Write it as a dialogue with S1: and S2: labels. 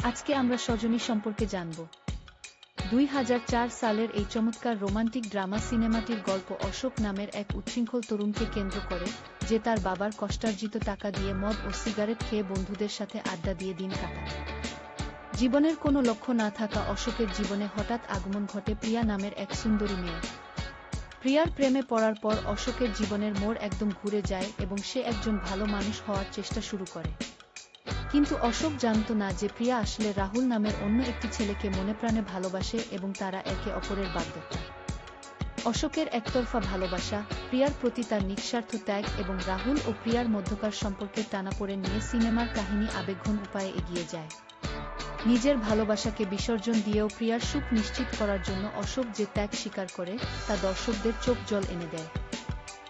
S1: আজকে আমরা সজনী সম্পর্কে জানব। ২০০৪ সালের এই চমৎকার রোমান্টিক ড্রামা সিনেমাটির গল্প অশোক নামের এক উচ্ছৃঙ্খল তরুণকে কেন্দ্র করে, যে তার বাবার কষ্টার্জিত টাকা দিয়ে মদ ও সিগারেট খেয়ে বন্ধুদের সাথে আড্ডা দিয়ে দিন কাটায়। জীবনের কোনো লক্ষ্য না থাকা অশোকের জীবনে হঠাৎ আগমন ঘটে প্রিয়া নামের এক সুন্দরী মেয়ে। প্রিয়ার প্রেমে পড়ার পর অশোকের জীবনের মোড় একদম ঘুরে যায় এবং সে একজন ভালো মানুষ হওয়ার চেষ্টা শুরু করে। কিন্তু অশোক জানত না যে প্রিয়া আসলে রাহুল নামের অন্য একটি ছেলেকে মনেপ্রাণে ভালোবাসে এবং তারা একে অপরের বাগদত্তা। অশোকের একতরফা ভালোবাসা, প্রিয়ার প্রতি তার নিঃস্বার্থ ত্যাগ এবং রাহুল ও প্রিয়ার মধ্যকার সম্পর্কের টানাপোড়েন নিয়ে সিনেমার কাহিনী আবেগঘন উপায়ে এগিয়ে যায়। নিজের ভালোবাসাকে বিসর্জন দিয়েও প্রিয়ার সুখ নিশ্চিত করার জন্য অশোক যে ত্যাগ স্বীকার করে, তা দর্শকদের চোখ জল এনে দেয়।